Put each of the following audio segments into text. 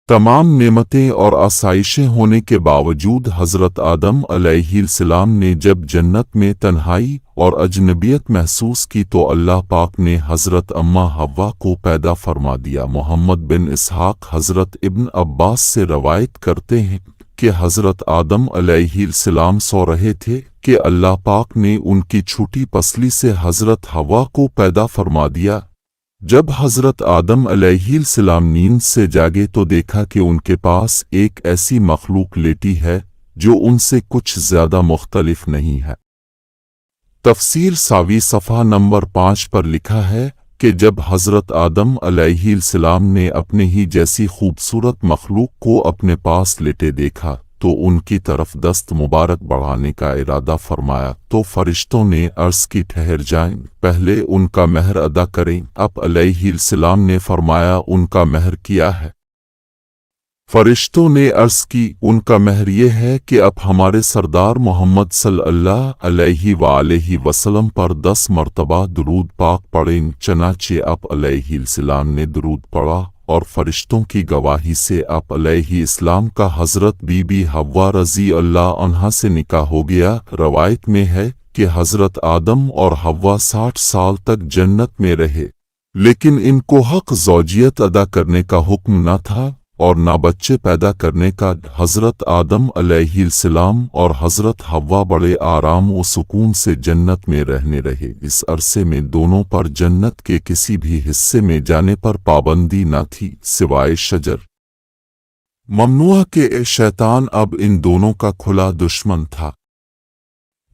तमाम नेमतें और आसाइशें होने के बावजूद हज़रत आदम अलैहिस्सलाम ने जब जन्नत में तन्हाई और अजनबियत महसूस की तो अल्लाह पाक ने हज़रत अम्मा हव्वा को पैदा फरमा दिया। मोहम्मद बिन इसहाक हज़रत इब्न अब्बास से रवायत करते हैं कि हज़रत आदम अलैहिस्सलाम सो रहे थे कि अल्लाह पाक ने उनकी छोटी पसली से हज़रत हव्वा को पैदा फरमा दिया। जब हज़रत आदम अलैहिस्सलाम नींद से जागे तो देखा कि उनके पास एक ऐसी मखलूक लेटी है जो उनसे कुछ ज़्यादा मुख्तलिफ नहीं है। तफसीर सावी सफ़ा नंबर 5 पर लिखा है कि जब हज़रत आदम अलैहिस्सलाम ने अपने ही जैसी खूबसूरत मखलूक को अपने पास लेटे देखा तो उनकी तरफ दस्त मुबारक बढ़ाने का इरादा फरमाया तो फरिश्तों ने अर्ज़ की ठहर जाएं, पहले उनका महर अदा करें। आप अलैहिस्सलाम ने फरमाया उनका महर क्या है? फरिश्तों ने अर्ज़ की उनका महर ये है कि आप हमारे सरदार मोहम्मद सल्लल्लाहु अलैहि वसल्लम पर 10 मरतबा दुरूद पाक पढ़ें। चनाचे आप अलैहिस्सलाम ने दुरूद पढ़ा और फरिश्तों की गवाही से आप अलैहिस्सलाम का हज़रत बीबी हव्वा रज़ी अल्लाह अन्हा से निकाह हो गया। रवायत में है कि हज़रत आदम और हव्वा 60 साल तक जन्नत में रहे, लेकिन इनको हक़ ज़ौजियत अदा करने का हुक्म न था और ना बच्चे पैदा करने का। हज़रत आदम अलैहिस्सलाम और हज़रत हव्वा बड़े आराम व सुकून से जन्नत में रहने रहे। इस अरसे में दोनों पर जन्नत के किसी भी हिस्से में जाने पर पाबंदी न थी सिवाय शजर ममनुआ के। शैतान अब इन दोनों का खुला दुश्मन था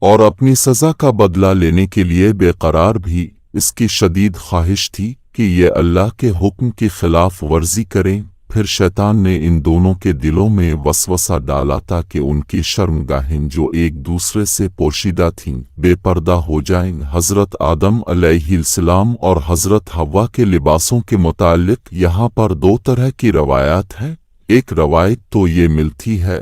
और अपनी सज़ा का बदला लेने के लिए बेकरार भी। इसकी शदीद ख्वाहिश थी कि ये अल्लाह के हुक्म की खिलाफ वर्जी करें। फिर शैतान ने इन दोनों के दिलों में वसवसा डाला ताकि उनकी शर्मगाहें जो एक दूसरे से पोशीदा थीं बेपर्दा हो जाएं। हज़रत आदम अलैहिस्सलाम और हज़रत हव्वा के लिबासों के मुताल्लिक यहाँ पर 2 तरह की रवायात हैं। एक रवायत तो ये मिलती है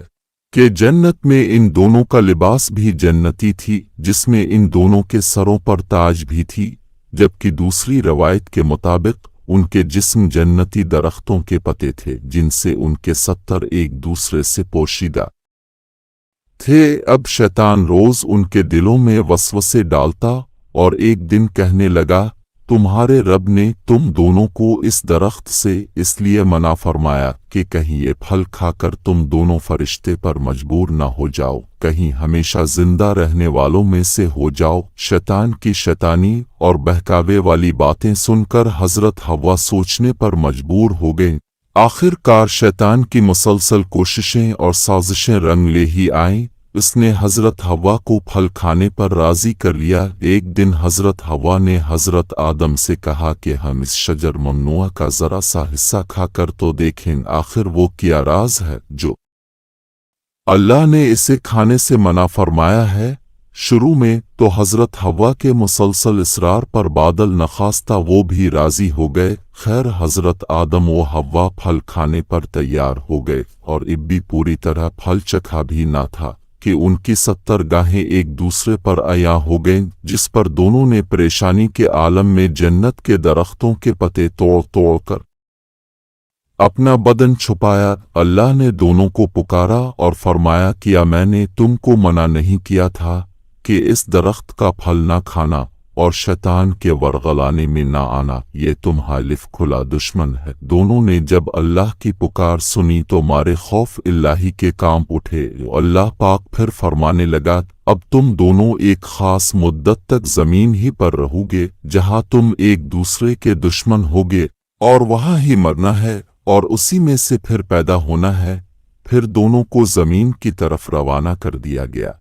कि जन्नत में इन दोनों का लिबास भी जन्नती थी जिसमें इन दोनों के सरों पर ताज भी थी, जबकि दूसरी रवायत के मुताबिक उनके जिस्म जन्नती दरख्तों के पत्ते थे जिनसे उनके 70 एक दूसरे से पोशीदा थे। अब शैतान रोज उनके दिलों में वसवसे डालता और एक दिन कहने लगा, तुम्हारे रब ने तुम दोनों को इस दरख्त से इसलिए मना फरमाया कि कहीं ये फल खाकर तुम दोनों फरिश्ते पर मजबूर न हो जाओ, कहीं हमेशा जिंदा रहने वालों में से हो जाओ। शैतान की शैतानी और बहकावे वाली बातें सुनकर हज़रत हव्वा सोचने पर मजबूर हो गए। आखिरकार शैतान की मुसलसल कोशिशें और साजिशें रंग ले ही आईं। उसने हज़रत हव्वा को फल खाने पर राज़ी कर लिया। एक दिन हज़रत हव्वा ने हज़रत आदम से कहा कि हम इस शजर ममनुआ का ज़रा सा हिस्सा खाकर तो देखें, आखिर वो क्या राज है जो अल्लाह ने इसे खाने से मना फरमाया है। शुरू में तो हज़रत हव्वा के मुसलसल इसरार पर बादल नखास्ता वो भी राज़ी हो गए। खैर हज़रत आदम व हव्वा फल खाने पर तैयार हो गए और इब्बी पूरी तरह फल चखा भी ना था कि उनकी 70 गाहें एक दूसरे पर आया हो गईं, जिस पर दोनों ने परेशानी के आलम में जन्नत के दरख्तों के पत्ते तोड़ तोड़ कर अपना बदन छुपाया। अल्लाह ने दोनों को पुकारा और फरमाया, क्या मैंने तुमको मना नहीं किया था कि इस दरख्त का फल ना खाना और शैतान के वरगलाने में ना आना? ये तुम्हालिफ खुला दुश्मन है। दोनों ने जब अल्लाह की पुकार सुनी तो मारे खौफ इल्लाही के कांप उठे। अल्लाह पाक फिर फरमाने लगा, अब तुम दोनों एक खास मुद्दत तक जमीन ही पर रहोगे जहां तुम एक दूसरे के दुश्मन होगे और वहां ही मरना है और उसी में से फिर पैदा होना है। फिर दोनों को जमीन की तरफ रवाना कर दिया गया।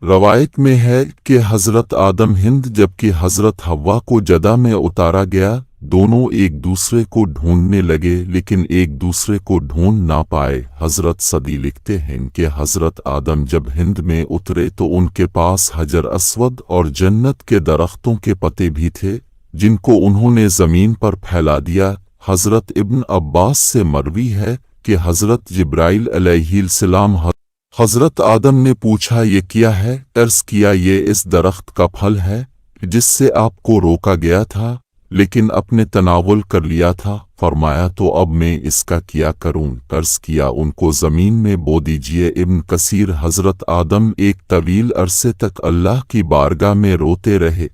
रवायत में है कि हज़रत आदम हिंद जबकि हज़रत हव्वा को जदा में उतारा गया। दोनों एक दूसरे को ढूंढने लगे लेकिन एक दूसरे को ढूंढ ना पाए। हज़रत सदी लिखते हैं कि हज़रत आदम जब हिंद में उतरे तो उनके पास हजर अस्वद और जन्नत के दरख्तों के पत्ते भी थे जिनको उन्होंने ज़मीन पर फैला दिया। हज़रत इब्न अब्बास से मरवी है कि हज़रत जिब्राइल अलैहिस्सलाम हज़रत आदम ने पूछा, ये क्या है? अर्ज़ किया, ये इस दरख्त का फल है जिससे आपको रोका गया था। لیکن اپنے تناول کر لیا تھا۔ فرمایا تو اب میں اس کا کیا کروں؟ عرض کیا ان کو زمین میں بو دیجئے۔ ابن کثیر حضرت آدم ایک طویل عرصے تک اللہ کی بارگاہ میں روتے رہے۔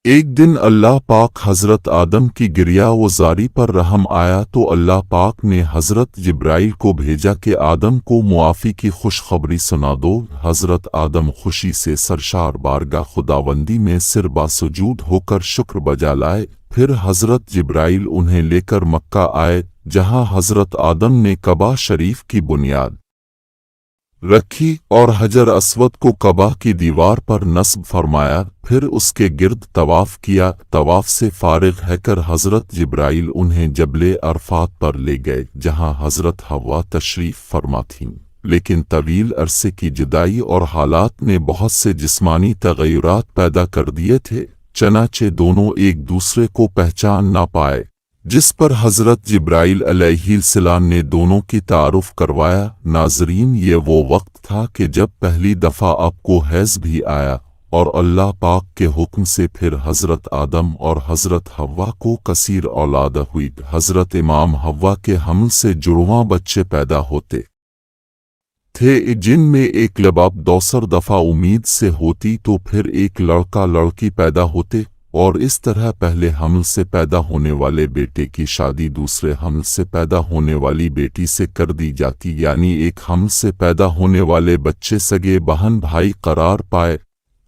ایک دن اللہ پاک حضرت آدم کی گریہ و زاری پر رحم آیا تو اللہ پاک نے حضرت جبرائیل کو بھیجا کہ آدم کو معافی کی خوشخبری سنا دو۔ حضرت آدم خوشی سے سرشار بارگاہ خداوندی میں سر باسجود ہو کر شکر بجا لائے۔ پھر حضرت جبرائیل انہیں لے کر مکہ آئے، جہاں حضرت آدم نے کعبہ شریف کی بنیاد رکھی اور حجر اسود کو کعبہ کی دیوار پر نصب فرمایا، پھر اس کے گرد طواف کیا۔ طواف سے فارغ ہے کر حضرت جبرائیل انہیں جبل عرفات پر لے گئے، جہاں حضرت حوا تشریف فرما تھیں۔ لیکن طویل عرصے کی جدائی اور حالات نے بہت سے جسمانی تغیرات پیدا کر دیے تھے، چنانچہ دونوں ایک دوسرے کو پہچان نہ پائے، جس پر حضرت جبرائیل علیہ السلام نے دونوں کی تعارف کروایا۔ ناظرین، یہ وہ وقت تھا کہ جب پہلی دفعہ آپ کو حیض بھی آیا، اور اللہ پاک کے حکم سے پھر حضرت آدم اور حضرت حوا کو کثیر اولاد ہوئی۔ حضرت امام حوا کے حمل سے جڑواں بچے پیدا ہوتے تھے، جن میں ایک لباب دوسر دفعہ امید سے ہوتی تو پھر ایک لڑکا لڑکی پیدا ہوتے، اور اس طرح پہلے حمل سے پیدا ہونے والے بیٹے کی شادی دوسرے حمل سے پیدا ہونے والی بیٹی سے کر دی جاتی، یعنی ایک حمل سے پیدا ہونے والے بچے سگے بہن بھائی قرار پائے۔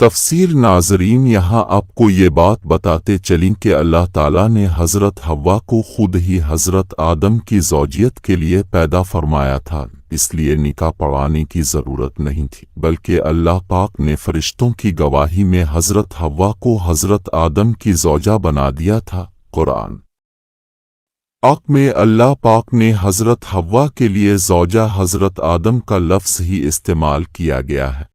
تفصیل ناظرین، یہاں آپ کو یہ بات بتاتے چلیں کہ اللہ تعالیٰ نے حضرت حوا کو خود ہی حضرت آدم کی زوجیت کے لیے پیدا فرمایا تھا، اس لیے نکاح پڑھانے کی ضرورت نہیں تھی، بلکہ اللہ پاک نے فرشتوں کی گواہی میں حضرت حوا کو حضرت آدم کی زوجہ بنا دیا تھا۔ قرآن پاک میں اللہ پاک نے حضرت حوا کے لیے زوجہ حضرت آدم کا لفظ ہی استعمال کیا گیا ہے۔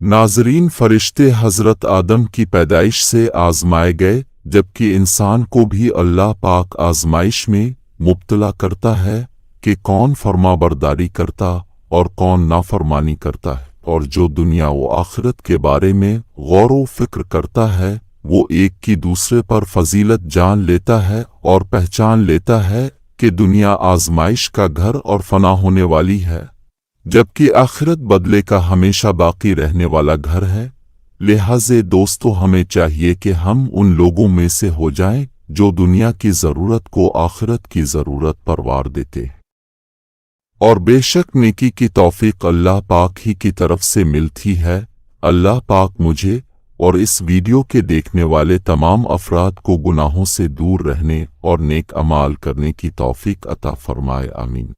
ناظرین، فرشتے حضرت آدم کی پیدائش سے آزمائے گئے، جبکہ انسان کو بھی اللہ پاک آزمائش میں مبتلا کرتا ہے کہ کون فرما برداری کرتا اور کون نافرمانی کرتا ہے، اور جو دنیا و آخرت کے بارے میں غور و فکر کرتا ہے وہ ایک کی دوسرے پر فضیلت جان لیتا ہے اور پہچان لیتا ہے کہ دنیا آزمائش کا گھر اور فنا ہونے والی ہے، جبکہ آخرت بدلے کا ہمیشہ باقی رہنے والا گھر ہے۔ لہٰذا دوستو، ہمیں چاہیے کہ ہم ان لوگوں میں سے ہو جائیں جو دنیا کی ضرورت کو آخرت کی ضرورت پر وار دیتے ہیں، اور بے شک نیکی کی توفیق اللہ پاک ہی کی طرف سے ملتی ہے۔ اللہ پاک مجھے اور اس ویڈیو کے دیکھنے والے تمام افراد کو گناہوں سے دور رہنے اور نیک اعمال کرنے کی توفیق عطا فرمائے، آمین۔